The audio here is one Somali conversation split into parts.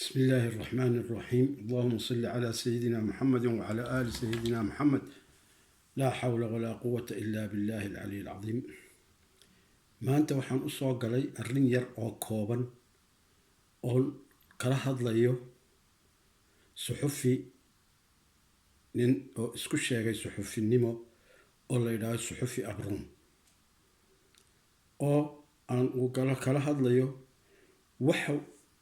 بسم الله الرحمن الرحيم. اللهم صل على سيدنا محمد وعلى آل سيدنا محمد. لا حول ولا قوة إلا بالله العلي العظيم. ما أنت وحن أصوغ لي الرنير أو كوبان أو كرهض ليو صحفي نين أو اسكوشيغي صحفي نيمو أو ليدا صحفي أبرون أو أن كرهض ليو وحو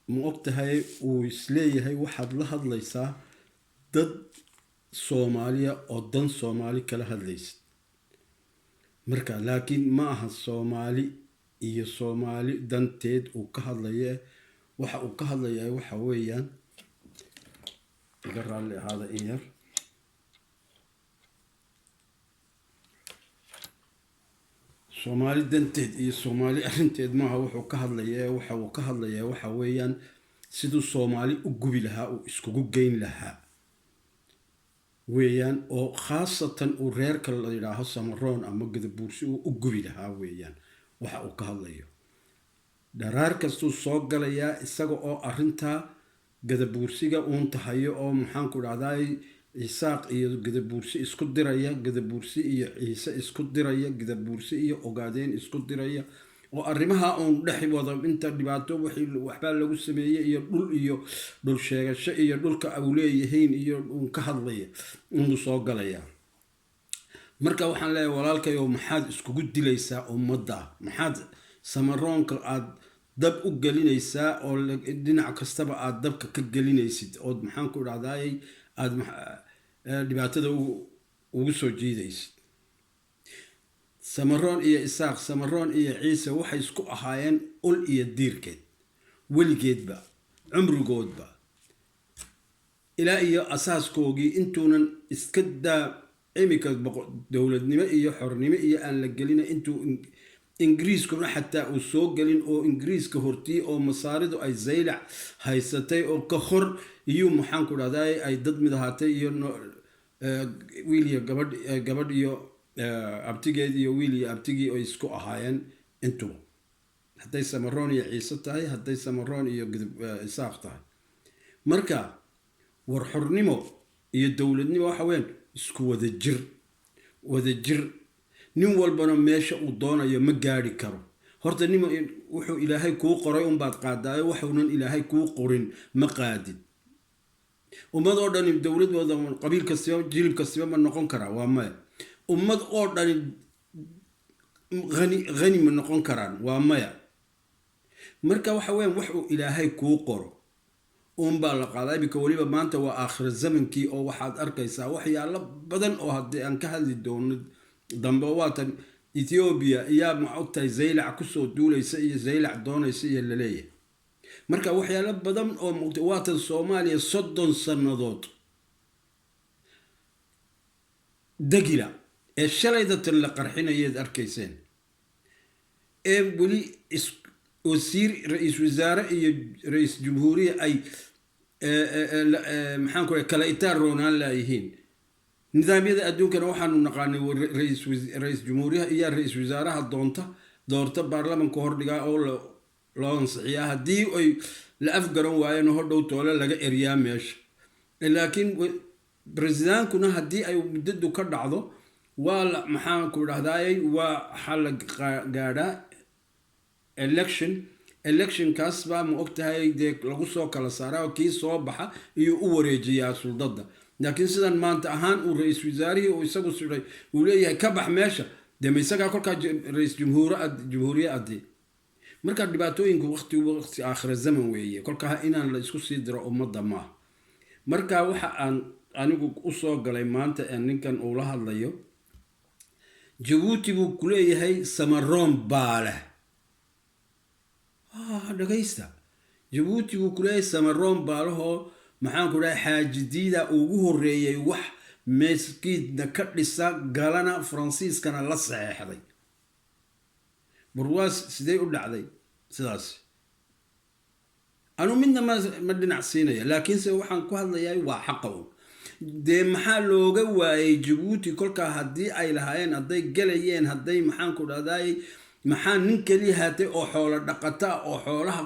ma ogtahay uu isleeyahay waxaad la hadlaysaa dad Soomaaliya oo dan Soomaali kala hadlaysid marka laakiin ma aha Soomaali iyo Soomaali danteed uu ka hadlaya waxa uu ka hadlayaa waxa weeyaan garaan hada iyar Soomaali danteed iyo Soomaali arinteed ma aha wuxuu ka hadlayaa waxa weeyaan sidoo Soomaali u gubi lahaa oo iskugu geyn lahaa weeyaan oo khaasatan uu reerka la yiraahdo Samaroon ama Gadabuursi uu u gubi lahaa weeyaan waxa uu ka hadlayo daraar kastuu soo galaya isaga oo arinta Gadabuursiga uun tahayo oo maxaan ku dhahday Isaaq iyo Gadabuursi isku diraya Gadabuursi iyo Ciise isku diraya Gadabuursi iyo Ogaadeen isku diraya oo arrimaha oo dhaxwada inta dhibaato waxba lagu sameeyay iyo dhul sheegasho iyo dhulka ay leeyihiin iyo ka hadlaya inuu soo galaya marka waxaan leeyahay walaalkayo maxaad iskugu dilaysaa ummadda maxaad Samaroonka aad dab u gelinaysaa oo dhinac kastaba aad dabka ka gelinaysid oo maxaan ku dhahday aad dhibaatada ugu soo jiidaysid Samaroon iyo Isaaq Samaroon iyo Ciise waxay isku ahaayeen ul iyo diirkeed weligeedba umrigoodba ilaa iyo asaaskoogii intuunan iska daa imika dawladnimo iyo xornimo iyo aan la gelin intuu Ingiriiskuna xataa uu soo galin oo Ingiriiska hortii oo masaaridu ay Zaylac haysatay oo ka hor iyo maxaan ku dhahday ay dad mid ahaatay iyo wiiliya gabadh iyo abtigeed iyo wiiliya abtigii oo isku ahaayeen intuu haday Samaroon iyo Ciise tahay haday Samaroon iyo Isaaq tahay marka war xornimo iyo dawladnimo waxa weyn isku wada jir nin walbana meesha uu doonayo ma gaari karo horta nimo wuxuu Ilaahay ku qoray baad qaadayo waxuunan Ilaahay ku qorin ma qaadid ummad oo dhan dawladooda qabiil kasta jilib kasta ma noqon kara waa ma ummad oo dhan غني ma noqon karaan waa maya marka waxa weyn wuxuu Ilaahay ku qoro baa la qaaday bika waliba maanta waa aakhir zamankii oo waxaad arkaysaa waxyaalo badan oo hadii aan ka hadli doono dambe waatan Ethiopia iyo ma ogtahay Zaylac ku soo duulaysa iyo Zaylac doonaysa iyo la leeyahay marka waxyaalo badan oo waatan Soomaaliya 30 sanadood dagila ee shalayda la qarxinayay arkayseen ee wali wasiir ra'iis wasaare iyo ra'iis jumhuuriya ay maxaan ku kala itaaroonaan laayihiin nidaamyada adduunka waxaanu naqaanay ra'iis jumhuuriya iyo ra'iis wasaaraha doorta baarlamaanka hordhiga oo loo ansixiyaa hadii ay la afgaran waayeen hodhow toole laga eriyaa meesha laakiin presidentku hadii ay muddadu ka dhacdo waa maxaan ku dhahday waa xal gaadha election kaas baa ma ogtahay lagu soo kala saaraa kii soo baxa iyo u wareejiyaa suldada laakiin sidan maanta ahaan uu ra'iis wasaarihi oo isagu suray uu leeyahay ka bax meesha isaga kolka ra'iis jumhuuriya adii marka dhibaatooyinku waqti aakhir zaman weeye kolka inaan la isku sii diro ummadda ma marka waxa aan anigu u soo galay maanta ninkan uu la hadlayo Djibouti buu ku leeyahay Samaroon baale dhagaysta Djibouti buu ku leeyahay Samaroon baalaho maxaan ku dhahay xaajidiida ugu horeeyay wax meeskidna ka dhisa galana Faransiiskana la saxeexday burwaas sidee u dhacday sidaas anu midna ma dhinac siinaya laakiin se waxaan ku hadlayaa waa xaqow maxaa looga waayay Djibouti kolka hadii ay lahaayeen haday galayeen haday maxaan ku dhahday maxaa nin kaliya hatay oo xoolo dhaqata oo xoolaha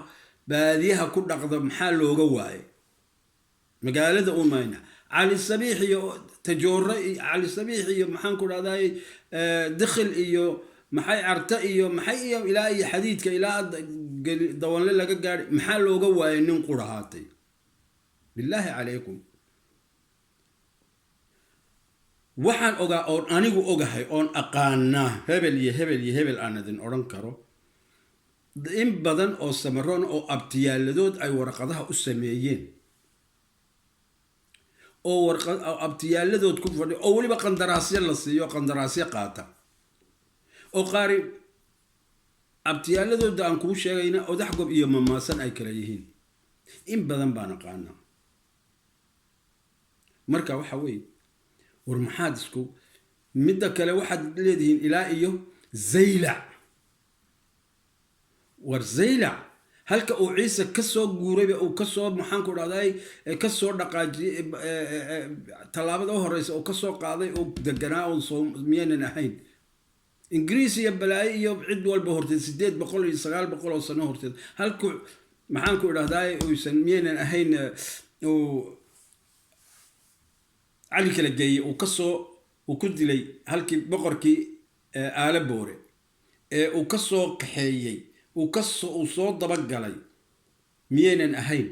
baadiyaha ku dhaqda maxaa looga waayay magaalada umayna cali sabiix iyo tajoore cali sabiix iyo maxaan ku dhahday dakhil iyo maxay carta iyo maxay iyo ilaa iyo xadiidka ilaa dawanle laga gaari maxaa looga waayay nin qurahaatay billaahi calaykum waxaan ogaa oon anigu ogahay oon aqaanaa hebel iyo hebel iyo hebel aan idin odhan karo in badan oo samaroon oo abtiyaaladood ay warqadaha u sameeyeen oo abtiyaaladood ku fadhi oo weliba qandaraasyo la siiyo qandaraasyo qaata oo qaari abtiyaaladooda aan kuu sheegayna odax gob iyo mamaasan ay kala yihiin in badan baan aqaanaa marka waxa weeye war maxaad isku midda kale waxaad leedihiin ilaa iyo zaylac war zaylac halka uu ciise kasoo guurayba uu kasoo maxaan ku dhahday kasoo dhaqaajiyay tallaabada u horeysa oo kasoo qaaday oo deganaa oo soo miyaanan ahayn ingiriis iyo balaayo iyo cid walba horteed 800 iyo 900 oo sano horteed halku maxaan ku dhahday uusan miyaanan ahayn oo cali kala geeyay uu kasoo uu ku dilay halkii boqorkii aala boore uu kasoo qaxeeyay uu soo dabagalay miyaynan ahayn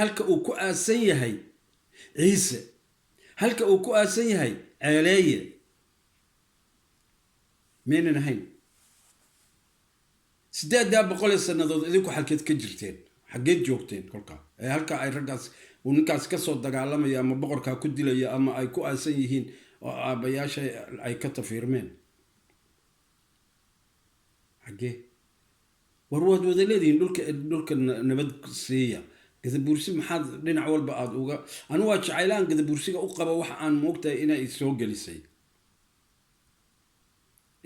halka uu ku aasan yahay ciise halka uu ku aasan yahay ceeleeye miyaynan ahayn 800 sannadood idinku halkeed ka jirteen xaggeed joogteen kolkaa halka ay raggaas uu ninkaas kasoo dagaalamaya ama boqorkaa ku dilaya ama ay ku aasan yihiin oo aabayaasha ay ka tafiirmeen حقه ورواد وذلذين دولك نبض سيا إذا بورسي محد لنا عول بعض وجا أنا واش عيلان إذا بورسي أقرب واحد عن موقته إنا يسوق جلسي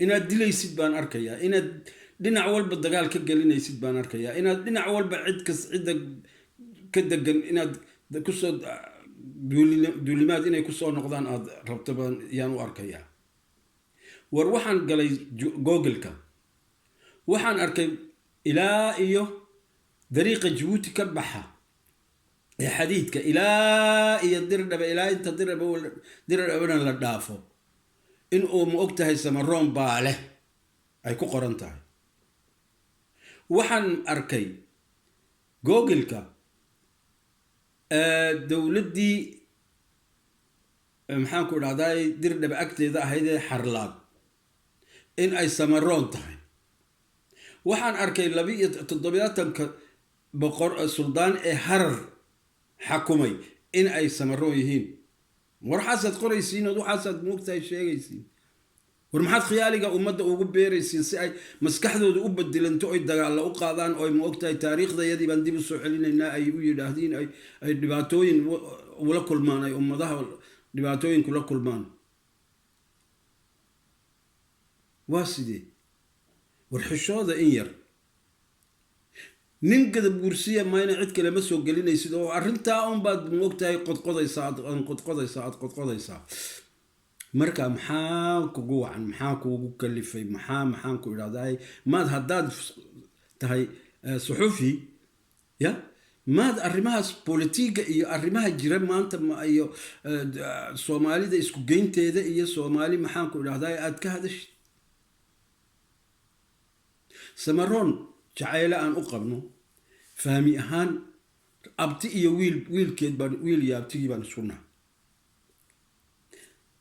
إنا دلي يسيد بان أركيا إنا لنا عول بالدجال كجلنا يسيد بان أركيا إنا لنا عول بعد كس عدة كده إنا كسر دولمات إنا كسر نقدان ربطبان يانو أركيا وروحان قال جوجل كا waxaan arkay ilaa iyo dariiqa Djibouti ka baxa ee xadiidka ilaa iyo dirdhaba ilaa inta dirdhaba la dhaafo in uu ma ogtahay samaroon baale ay ku qoran tahay waxaan arkay google-ka dawladdii maxaan ku dhahday dirdhaba agteeda ahayd ee xarlaad in ay samaroon tahay waxaan arkay 7 boqor suldaan ee harar xakumay in ay samaroon yihiin war xasad qoraysiin oo waxaad moogtahay sheegaysiin war maxaad khiyaaliga ummadda ugu beeraysiin si ay maskaxdooda u bedelanto oo dagaal u qaadaan oo moogtahay taariikhdayadii baan dib u soo celinaynaa ay u yiraahdeen ay dhibaatooyin wala kulmaan ay ummadaha dhibaatooyin kula kulmaan waasidii warxishooda in yar nin gada buursiya mayna cid kale ma soo gelinaysid oo arrintaa un baad moogtahay qodqodaysaa marka maxaa kugu wacan maxaa kugu kalifay maxaan ku idhaahday maad haddaad tahay suxufi ya maad arrimahaas politiga iyo arrimaha jira maanta iyo soomaalida isku geynteeda iyo soomaali maxaan ku idhaahday aad ka hadashid samaroon jacayla aan u qabno fahmi ahaan abti iyo wiilkeed baan wiil iyo abtigii baan isku nahay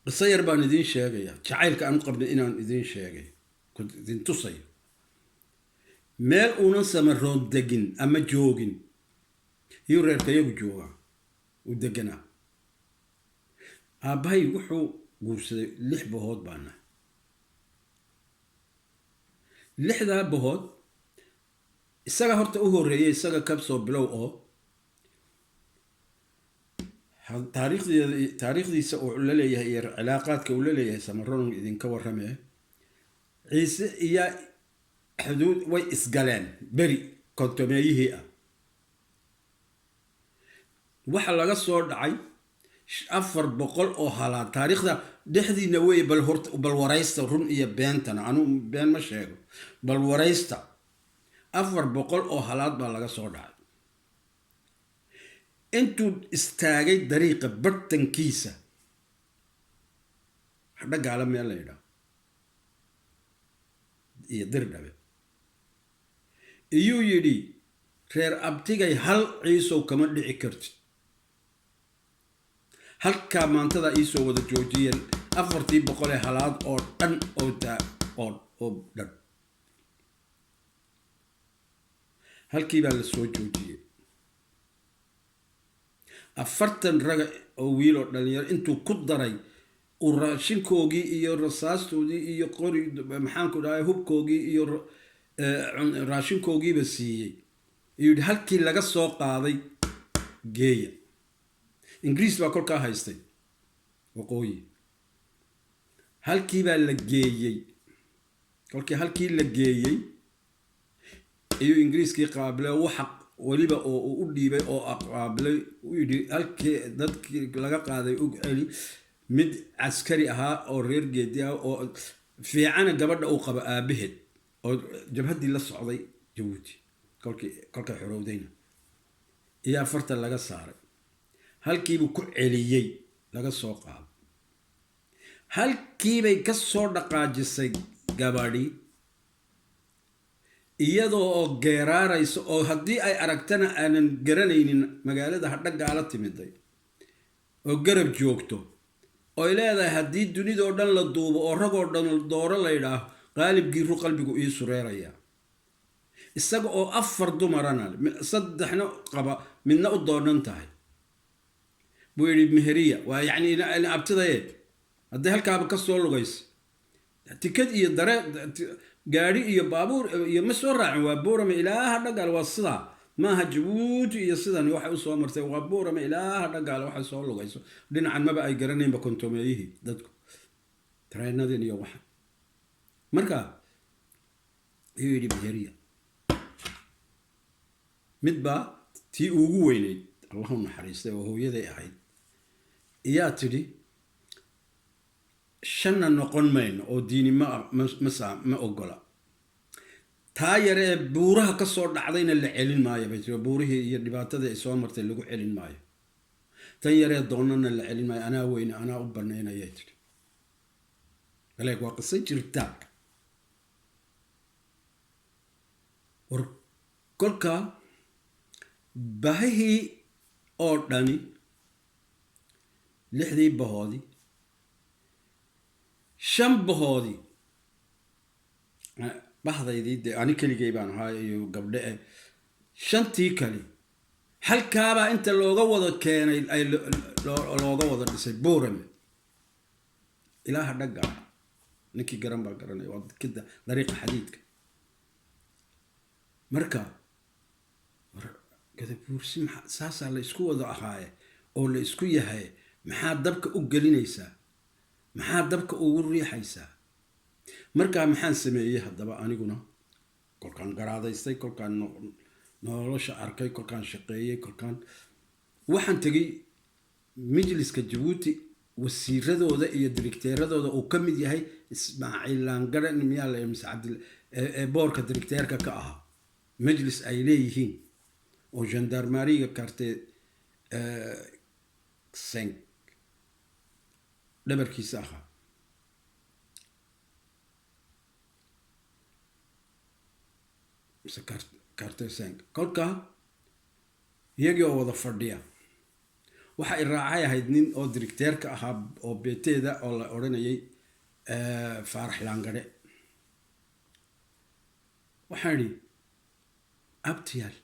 qisa yar baan idiin sheegaya jacaylka aan u qabno inaan idiin sheegay idin tusayo meel uunan samaroon degin ama joogin iyo reerkayagu jooga u deganaa aabbahay wuxuu guursaday 6 bahood baan nahay 6 bahood isaga horta u horeeyay isaga ka soo bilow oo taariikhdiisa uu la leeyahay iyo cilaaqaadka uu la leeyahay samaroon idinka warramay ciise iyo xuduud way isgaleen beri kontomeeyihii ah waxa laga soo dhacay 400 oo halaa taariikhda dhexdiina way bal waraysta run iyo beentana anu been ma sheego bal waraysta 400 oo halaad baa laga soo dhacay intuu istaagay dariiqa bartankiisa hadhagaala meel la yidhaah iyo Dirdhabe iyuu yidhi reer abtigay hal ciisow kama dhici kartid halkaa maantada iisoo wada joojiyeen 400 halaad oo dhan oo dhan halkii baa la soo joojiyey 40 raga oo wiil oo dhalinyaro intuu ku daray uu raashinkoogii iyo rasaastoodii iyo qori maxaan ku dhahay hubkoogii iyo raashinkoogiiba siiyey yidhi halkii laga soo qaaday geeya ingiriis baa kolkaa haystay waqooyi halkii baa la geeyey kolkii halkii la geeyey ayuu ingiriiskii qaabilay waxa waliba oo u dhiibay oo aqaabilay u yidhi halkii dadkii laga qaaday u celi mid askari ahaa oo reer geedi ah oo fiicana gabadha uu qabo aabaheed oo jabhaddii la socday Jabuuti kolkay xorowdayna iyo 40 laga saaray halkiibuu ku celiyey laga soo qaado halkiibay ka soo dhaqaajisay gabadhii iyadoo oo geeraaraysa oo haddii ay aragtana aanan garanaynin magaalada hadhagaala timiday oo garab joogto oo ay leedahay haddii dunidoo dhan la duubo oo ragoo dhan dooro la yidhaaho qaalibgiiru qalbigu ii sureeraya isaga oo 4 dumarana 3 qaba midna u doonan tahay buu yidhi meheriya waa yacni abtidaye haddii halkaaba ka soo lugaysa tikad iyo dare gaari iyo baabuur iyo ma soo raacin waa Boorame ilaa hadhagaal waa sidaa maaha Jabuuti iyo sidan waxay u soo martay waa Boorame ilaa hadhagaal waxay soo lugayso dhinacan maba ay garanaynba kontomeeyihii dadku tareenadeen iyo waxa marka ayuu yidhi meheriya midba tii ugu weynayd allahu naxariistay oo hooyaday ahayd iyaa tidhi shanna noqon mayno oo diini ma ogola taa yare ee buuraha ka soo dhacdayna la celin maayo bay tiri buurihii iyo dhibaatadii ay soo martay lagu celin maayo tan yaree doonana la celin maayo anaa weyne anaa u banaynayay tiri baleeg waa qiso jirta war kolka bahihii oo dhani 6 bahoodi 5 bahoodi bahdaydii dee ani keligay baan ahaa iyo gabdhe 5tii kale halkaabaa inta looga wada keenay ay looga wada dhisay Boorame ilaa hadhagaal ninkii garan baa garanay waa kida dariiqa xadiidka marka gadabuursi saasaa la isku wada ahaaye oo la isku yahay maxaa dabka u gelinaysaa maxaa dabka ugu riixaysaa markaa maxaan sameeyey haddaba aniguna kolkaan garaadaystay kolkaan nolosha arkay kolkaan shaqeeyey kolkaan waxaan tegey majliska Jabuuti wasiiradooda iyo direkteeradooda uu ka mid yahay Ismaaciil Laangare miyaa la imsa Cabdil boorka direkteerka ka ahaa majlis ay leeyihiin oo gendarmeriga carte 5 dhabarkiisa ahaa carte 5 kolka iyagii oo wada fadhiya waxa ay raacay ahayd nin oo direkteerka ahaa oo beeteeda oo la odhanayay Faarax Laangare waxaan idhi abtiyaal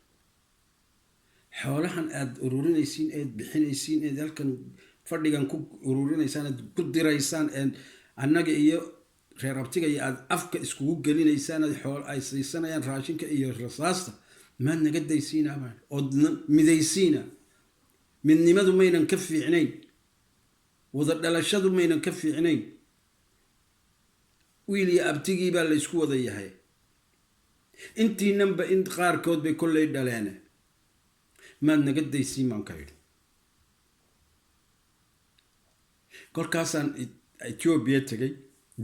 xoolahan aad ururinaysiin eed bixinaysiin eed halkan fadhigan ku ururinaysaan aad ku diraysaan annaga iyo reer abtiga iyo aad afka iskugu gelinaysaan xool ay siisanayaan raashinka iyo rasaasta maad naga daysiinaa oo midaysiina midnimadu maynan ka fiicnayn wada dhalashadu maynan ka fiicnayn wiil iyo abtigii baa la isku wada yahay intiinanba in qaarkood bay kolley dhaleene maad naga daysiin baan ka yidhi kolkaasaan Ethiopia tegay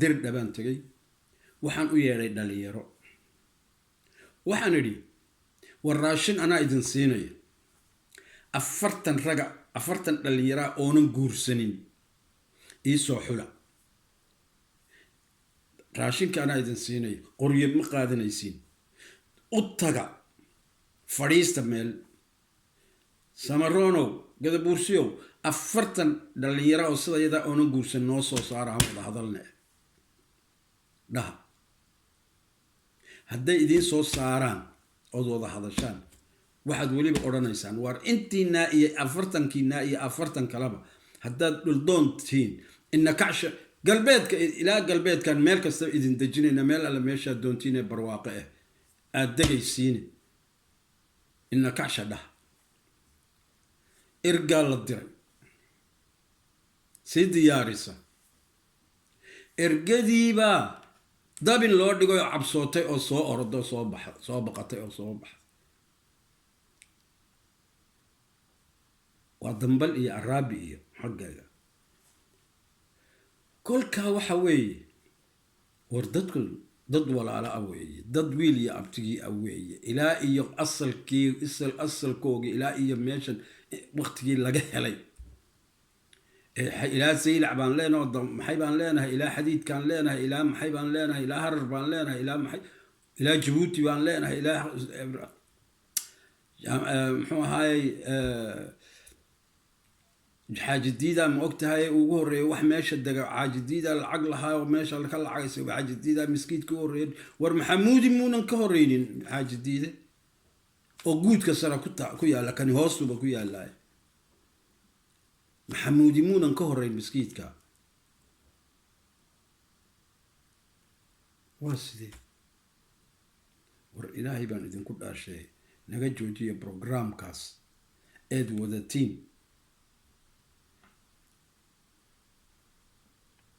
Dirdhabaan tegay waxaan u yeedhay dhalinyaro waxaan idhi war raashin anaa idin siinaya afartan raga afartan dhalinyara oonan guursanin iisoo xula raashinka anaa idin siinayo qoryo ma qaadanaysiin u taga fadhiista meel Samaronow gadabuursiyow afartan dhalinyara oo sida iyada oonan guursan noo soo saara aan wada hadalne dhaha hadday idiin soo saaraan ood wada hadashaan waxaad weliba odhanaysaan waar intiinaa iyo afartankiinaa iyo afartan kalaba haddaad dhuldoon tihiin ina kacsha galbeedka ilaa galbeedkan meel kasta idin dejinayna meel alle meeshaad doontiin ee barwaaqo ah aad degaysiin ina kacsha dhah ergaa la diray sii diyaarisa ergadiibaa dabin loo dhigo oo cabsootay oo soo ordo soo baqatay oo soo baxay waa dambal iyo araabi iyo xaggeega kolkaa waxa weeye war dadku dad walaala ah weeye dad wiil iyo abtigii ah weeye ilaa iyo asalkooga ilaa iyo meeshan waqtigii laga helay ilaa saylac baan leenahay maxay baan leenahay ilaa xadiidkaan leenahay ilaa maxay baan leenahay ilaa harar baan leenahay ilaa maxay ilaa jabuuti baan leenahay ilaa muxuu ahaayey xaajidiida ma ogtahay ugu horeeyo wax meesha dega xaajidiida lacag lahaa oo meesha ka lacagaysa xaajidiida miskiidka u horeeyay war maxamuudi muunan ka horeynin xaajidiida oo guudka sara ku yaala kan hoostuba ku yaalay maxamuudi muunan ka horeyn miskiidka waa sidee war ilaahay baan idinku dhaashay naga joojiya programkaas eed wadatiin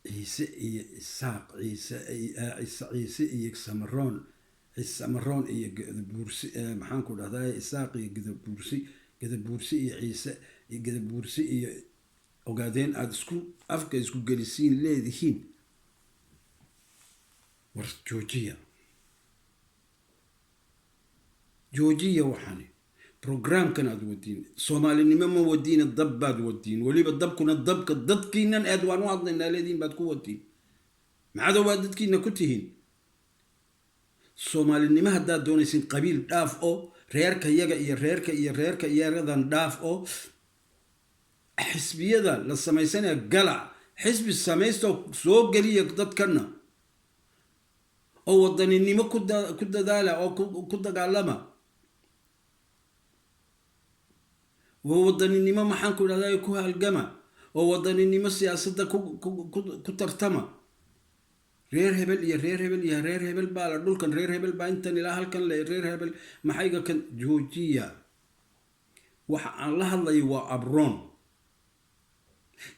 عيسى إسحاق عيسى سمرون سمرون بورسي محنكو هذا إسحاق بورسي عيسى بورسي وقاعدين أدسكو أفكا يسكو جالسين ليه ورث جوجية وحني بروجرام كان أدودين سومالي نما ودين الضب بعد ودين ولي بالضب كنا الضب كضد كينا أدوان واضنا الذين بعد قوتين ما عدا وادد كينا كتهين سومالي نما هدا دونيسين قبيل داف أو ريركا يا رضان داف أو حسبية ذا للسمايسان قلع حسب السمايستو سوق قليل ضد كنا أو وضني نما كدا دالا أو كدا قالما ووضني نما محنكو هذا يكون الجمع ووضني نما سياسة كترتما رير هبل يا رير هبل بالا دول كان رير هبل با انت لا هل كان رير هبل ما حيقا كان جوجية الله الله يوا أبرون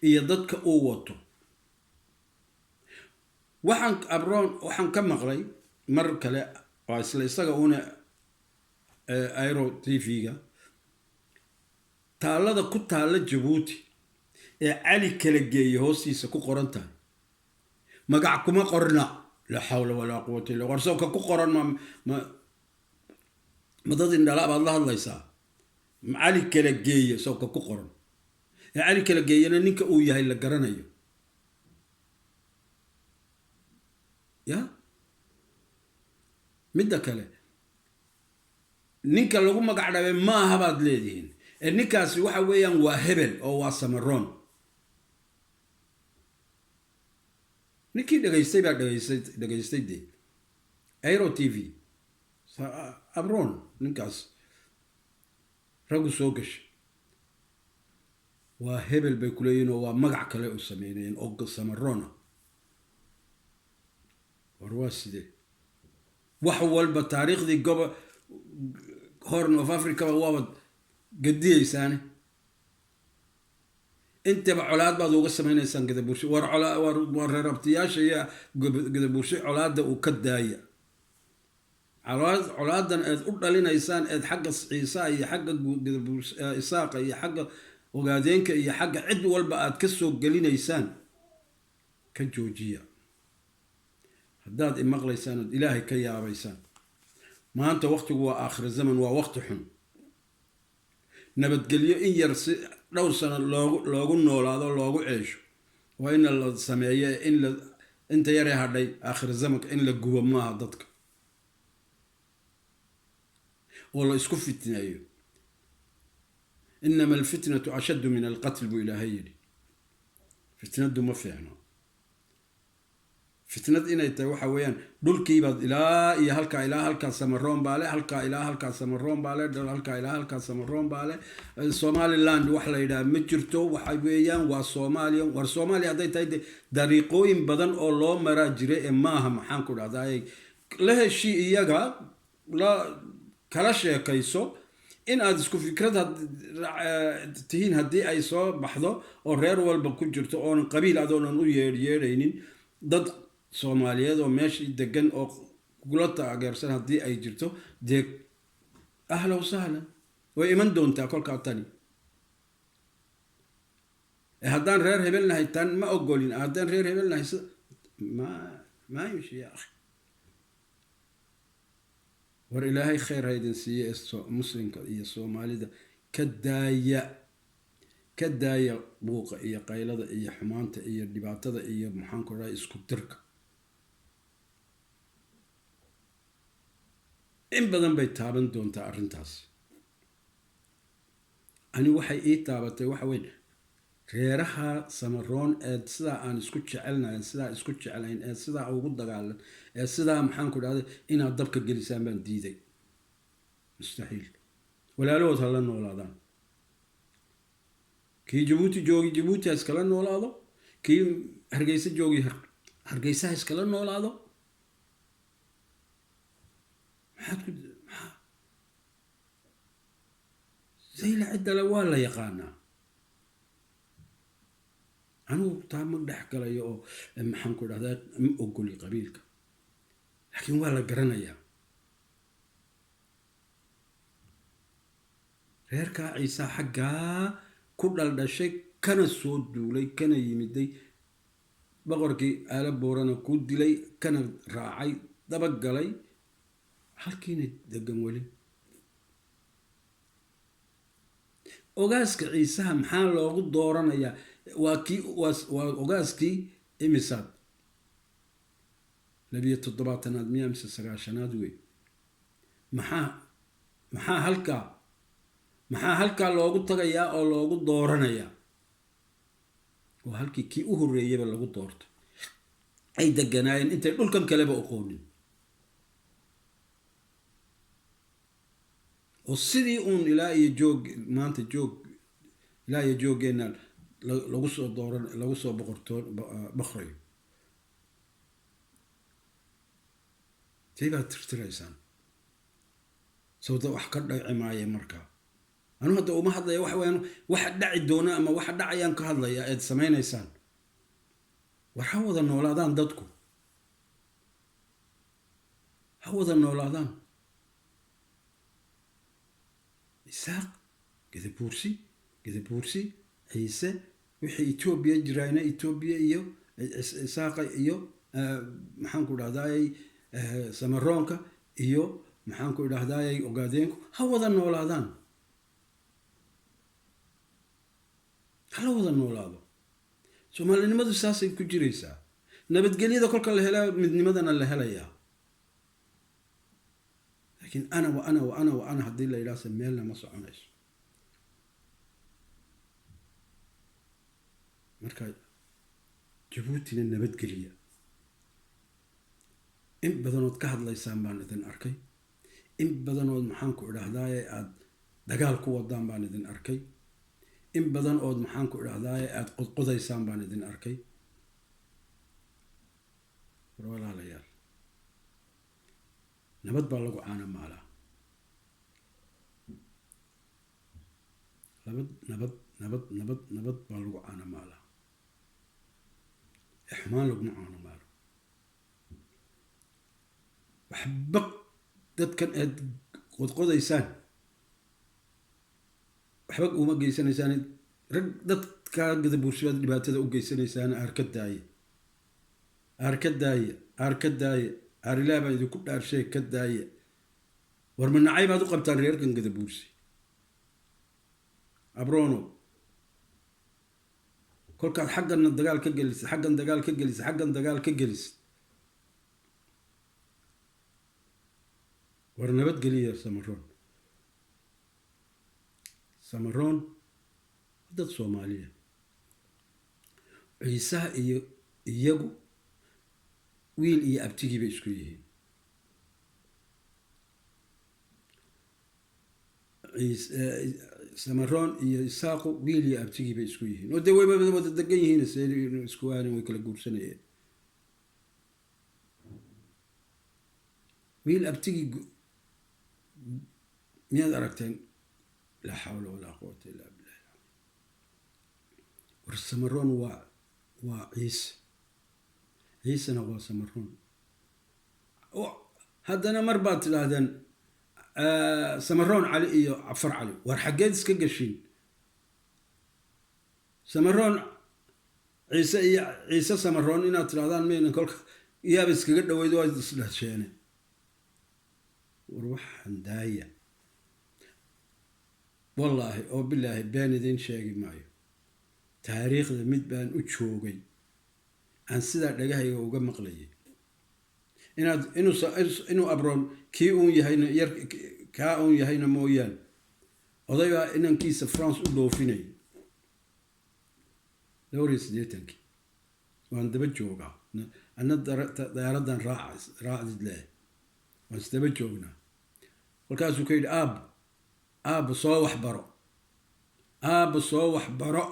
إيا ضدك أووتو وحن أبرون وحن كم مغري مر كلا واسلا يستغى هنا ايرو تيفيغا taalada ku taala Jabuuti ee cali kala geeyay hoostiisa ku qoran tahay magac kuma qorna la hawla wala quwwata illa billah warso ku qoran ma dadin dhalaba Allah hadlaysa cali kala geeyay soo ku qoran ee cali kala geeyana ninka uu yahay la garanayo ya midda kale ninka lagu magac dhaabay ma aha baad leedihiin ninkaasi waxa weeyaan waa hebel oo waa Samaroon ninkii dhageystay baa dhageystay de Aero TV Abron ninkaas ragu soo gashay waa hebel bay ku leeyihiin oo waa magac kale u sameeyeen oo Samaroon war sidee wax walba taariikhdii Horn of Africa waa قديساني انت بعولاد بعض وقسم إنسان كذا برشة وربطياش هي كذا برشة عولاد وكداية عولاد أقول لنا إنسان حق عيسى هي حق كذا برشة إساق هي حق وقاعدين هي حق عد والبقى تكسو قلينا إنسان كجوجية حداد إما غلي إنسان إلهي كي يا إنسان ما أنت وقت هو آخر الزمن ووقت حن nabadgelyo in yar si dhowr sano loogu noolaado loogu ceesho waa in la sameeyo inta yaree hadhay aakhir zamanka in la gubo maaha dadka oo la isku fitneeyo inama alfitnatu ashaddu min alqatl buu ilaahay yidhi fitnadu ma fiicno fitnad inay tahay waxa weeyaan dhulkiibaad ilaa halkaa samaroon baale halkaa ilaa halkaa samaroon baale halkaa ilaa halkaa samaroon baale somaliland wax la yidhaha ma jirto waxa weeyaan waa soomaaliya war soomaaliya hadday tahay dariiqooyin badan oo loo maraa jira ee maaha maxaan ku dhahdaa la heshii iyaga la kala sheekayso in aad isku fikrad tihiin haddii ay soo baxdo oo reer walba ku jirto oonan qabiil adoonan u yeedhaynin dad soomaaliyeed oo meeshii degan oo kula taageersan haddii ay jirto dee ahla wasahlan way iman doontaa kolkaa tani haddaan reer hebel nahay tan ma ogolin haddaan reer hebel nahay ma yimshi ya akhi war ilaahay khayr ha idin siiye muslimka iyo soomaalida ka daaya buuqa iyo qaylada iyo xumaanta iyo dhibaatada iyo maxaan ku dhahay isku dirka in badan bay taaban doontaa arrintaas ani waxay ii taabatay waxa weyn reeraha samaroon ee sidaa aan isku jecelnayn sidaa isku jeclayn ee sidaa ugu dagaalan ee sidaa maxaan ku dhahday inaad dabka gelisaan baan diiday mustaxiil walaalahood ha la noolaadaan kii jabuuti joogi jabuuti ha iskala noolaado kii hargeysa joogi hargeysa ha iskala noolaado zayla ciddale waa la yaqaanaa anugu taa ma dhex galayo oo maxaan ku dhahdaa ma ogoli qabiilka laakiin waa la garanayaa reerkaa ciisaa xaggaa ku dhaldhashay kana soo duulay kana yimiday boqorkii aala boorana ku dilay kana raacay dabagalay halkiina degan weli ogaaska ciisaha maxaa loogu dooranayaa waa ogaaskii imisaad 17aad miya mise 9aad wey maxaa halkaa loogu tagayaa oo loogu dooranayaa waa halkii kii u horreeyaba lagu doorto ay deganaayeen intay dhulkan kaleba aqoonin oo sidii uun ilaa iyo jooggeena lagu soo boqrayo say baad tirtiraysaan sawda wax ka dhaci maaye markaa anu hadda uma hadlaya waxa weyaan waxa dhaci doona ama waxa dhacayaan ka hadlaya eed samaynaysaan war ha wada noolaadaan dadku ha wada noolaadaan isaaq gadabuursi ciise wixii etoobiya jiraayna etoobiya iyo isaaqa iyo maxaan ku dhahdaayay samaroonka iyo maxaan ku dhahdaayay ogaadeenku ha wada noolaadaan hala wada noolaado soomaalinimadu saasay ku jiraysaa nabadgelyada kolka la helaa midnimadana la helayaa laakiin ana haddii la yidhaahse meelna ma soconayso marka jabuutina nabadgeliya in badanood ka hadlaysaan baan idin arkay in badanood maxaan ku idhahdaaye aada dagaal ku wadaan baan idin arkay in badan ood maxaan ku idhahdaaye aada qodqodaysaan baan idin arkay war walaalayaal nabad baa lagu caana maalaa nabad baa lagu caana maalaa xumaan laguma caano maalo waxba dadkan aad qodqodaysaan waxba uma geysanaysaan rag dadkaa gadabuursibaad dhibaatada u geysanaysaan aar ka daaya aarilaah baan idinku dhaarshay ka daaya war ma nacay baad u qabtaan reerkan gadabuursi abrono kolkaad xaggana dagaal ka gelisid xaggan dagaal ka gelisid xaggan dagaal ka gelisid war nabadgeliya samaroon dad Soomaaliya ciisaha iyo iyagu wiil iyo abtigii bay isku yihiin samaroon iyo isaaqo wiil iyo abtigii bay isku yihiin oo dee way wada degan yihiin isku aanin way kala guursanayeen wiil abtigii miyaad aragteen laa xawla walaa quwata illaa billah war samaroon waa ciisena waa samaroon haddana mar baad tidhaahdeen samaroon cali iyo cafar cali war xaggeed iska gashiin samaroon ciise iyo ciise samaroon inaad tidhahdaan maynan kolka iyaaba iskaga dhaweyd waa isdhasheene war waxaan daaya wallaahi oo bilaahi been idiin sheegi maayo taariikhda mid baan u joogay aan sidaa dhagahayga uga maqlayay inuu abroon kii uun yahayna yar kaa uun yahayna mooyaan odaybaa inankiisa France u dhoofinay 80 waan daba joogaa anna dayaaraddan raacdid leh waan isdaba joognaa kolkaasuu ka yidhi aabba soo waxbaro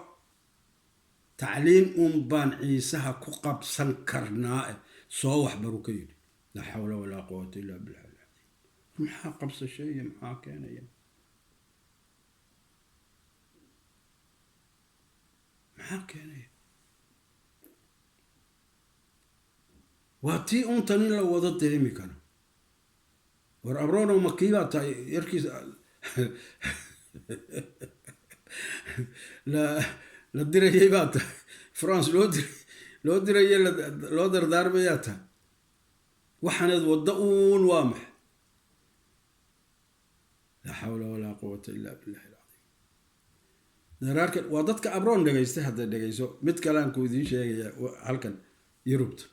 tacliin un baan ciisaha ku qabsan karnaa soo waxbaro ka yidhi laa xawla walaa quwata illaa billah maxaa qabsashay iyo maxaa keenaya waa tii untan in la wada deemi karo war abrono makii baa tahay yarkiisa la dirayay baa tahay France loo dirayay loo dardaarmayaa tahay waxaanad wadda uun waa maxay laa xawla walaa quwata illaa billahi alcadiim daraarka waa dadka abroon dhegaystay hadda dhegayso mid kalean ku idiin sheegaya halkan yurubta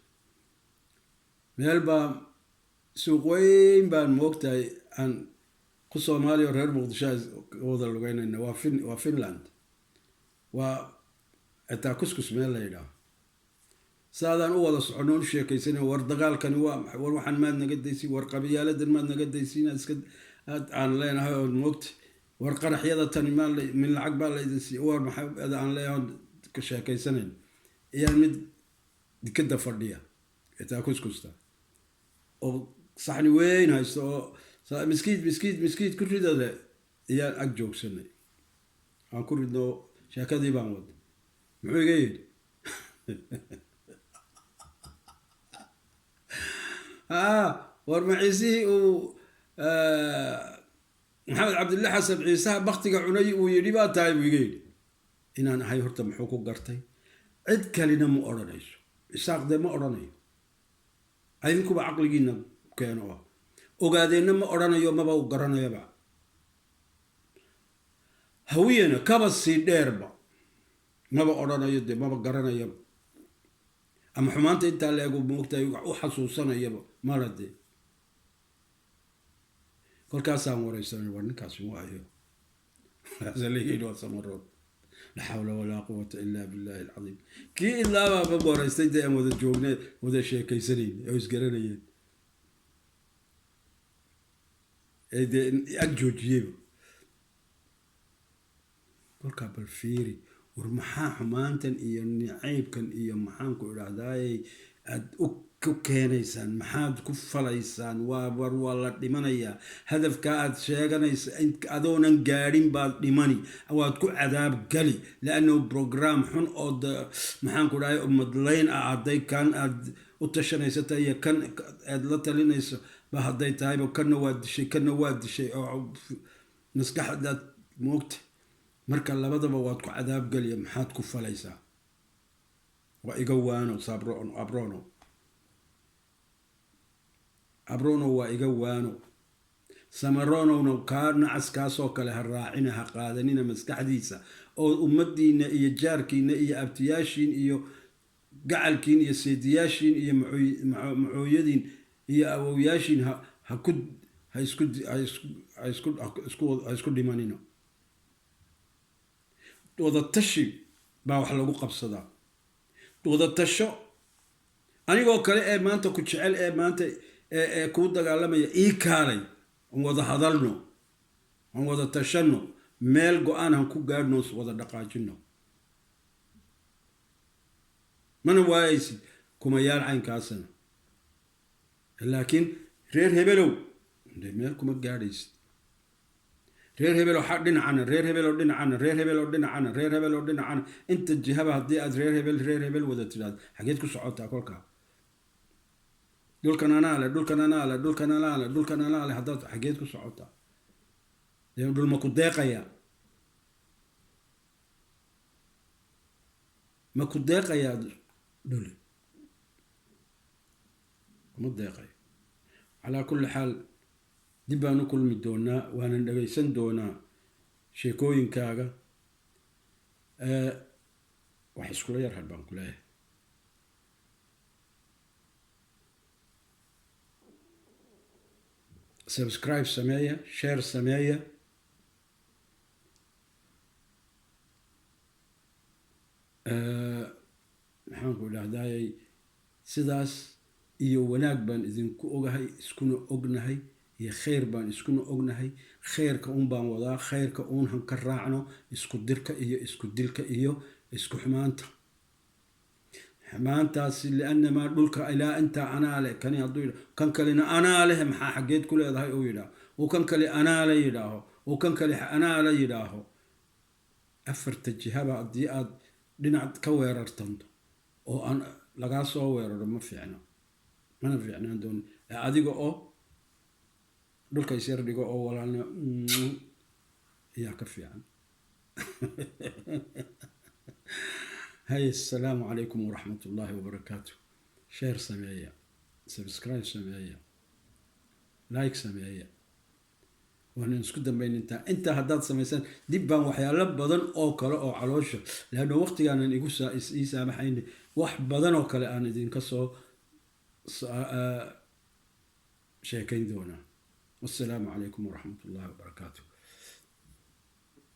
meel baa suuq weyn baan moogtahay aan ku Soomaaliya oo reer Muqdisho wada lugeynayna waa Finland waa ataa kuskus meel la yidhaaho saadaan u wada socono u sheekaysanay war dagaalkani waa maxay war waxaan maad naga daysi war qabiyaaladan maad naga daysiin iska aan leenahay oo moogta war qaraxyada tani min lacag baa la idin siiyay war maxay aan leeyahay ka sheekaysanayn iyaan mid dikada fadhiya ataa kuskusta oo saxni weyn haysto oo miskiid ku ridada ayaan ag joogsanay aan ku ridno sheekadii baan wada muxuu iga yidhi war maciisihii uu maxamed cabdille xasan ciisaha baktiga cunay uu yidhi baa tahay buu iga yidhi inaan ahay horta muxuu ku gartay cid kalina ma odhanayso isaaq dee ma odhanayo idinkuba caqligiina keeno oo ogaadeenna ma odhanayo maba u garanayaba hawiyana kaba sii dheerba maba odhanayo dee maba garanayaba ama xumaanta intaa la ego moogtahay u xasuusanayaba mala dee kolkaasaan waraysanay war ninkaasi waayo asalayidhi waa samaroon laa xawla walaa quwata illaa billahi alcadiim kii idlaabaaba waraystay dee aan wada joognay wada sheekaysanayn oo isgaranayeen dee ag joojiyeyba kolkaa bal fiiri war maxaa xumaantan iyo nicaybkan iyo maxaan ku idhahdaayey aad ku keenaysaan maxaad ku falaysaan waa la dhimanayaa hadafkaa aad sheeganaysa adoonan gaadhin baad dhimani waad ku cadaab gali laannahu brograam xun oo maxaan ku dhahay madlayn ah hadday kan aad u tashanaysataa iyo kan aad la talinayso ba hadday tahayba kana waa dishay oo maskaxdaad moogta marka labadaba waad ku cadaab galiya maxaad ku falaysaa waa iga waano abrono waa iga waano samaroonowna kaa nacaskaasoo kale ha raacina ha qaadanina maskaxdiisa oo ummadiina iyo jaarkiina iyo abtiyaashiin iyo gacalkiin iyo seediyaashiin iyo macooyadiin iyo awowyaashiin ha isku dhimanino. wadatashi baa wax lagu qabsadaa. wadatasho anigoo kale ee maanta ku jecel ee maanta ee kuu dagaalamaya ii kaalay aan wada hadalno aan wada tashano meel go-aan han ku gaadhno wada dhaqaajino. mana waayaysid kumayaal caynkaasana laakiin reer hebelow meel kuma gaadhaysid. reer hebelow dhinacana reer hebelow dhinacana reer hebelow dhinacana reer hebelow dhinacana inta jihaba haddii aad reer hebel wada tidhaahdo xageed ku socotaa kolkaa? dhulkan anaa leh dhulkan anaa leh dhulkan anaa leh dhulkan anaa leh haddaad xageed ku socotaa? dhul ma ku deeqayaa? ma ku deeqayaa dhuli? kuma deeqayo. calaa kulli xaal dib baan u kulmi doonaa waanan dhagaysan doonaa sheekooyinkaaga. wax iskula yar har baan ku leeyahay. subscribe sameeya, share sameeya. maxaan ku idhahdayay sidaas iyo wanaag baan idinku ogahay iskuna ognahay iyo khayr baan iskuna ognahay. khayrka un baan wadaa, khayrka uun han ka raacno, isku dirka iyo isku dilka iyo isku xumaanta. xumaantaasi liannamaa dhulka ilaa intaa anaa leh kani hadduu yidhaho kan kalena anaa leh maxaa xaggeed ku leedahay uu yidhaaho uu kan kale anaa la yidhaaho uu kan kale anaa la yidhaaho. afarta jihaba haddii aad dhinac ka weerartanto oo aan lagaa soo weeraro ma fiicno, mana fiicnaan doono. adiga oo dhulka isyar dhigo oo walaalna ayaa ka fiican. هاي السلام عليكم ورحمة الله وبركاته. شير سمية، سبسكرايب سمية، لايك سمية. وانا نسكت بين انت هداد سميسان دبان وحيالا بدن او كلا او علوشة لانه وقت يعني نقول يسامحيني wax badan oo kale aan idin ka soo sheekayn doonaa. والسلام عليكم ورحمة الله وبركاته.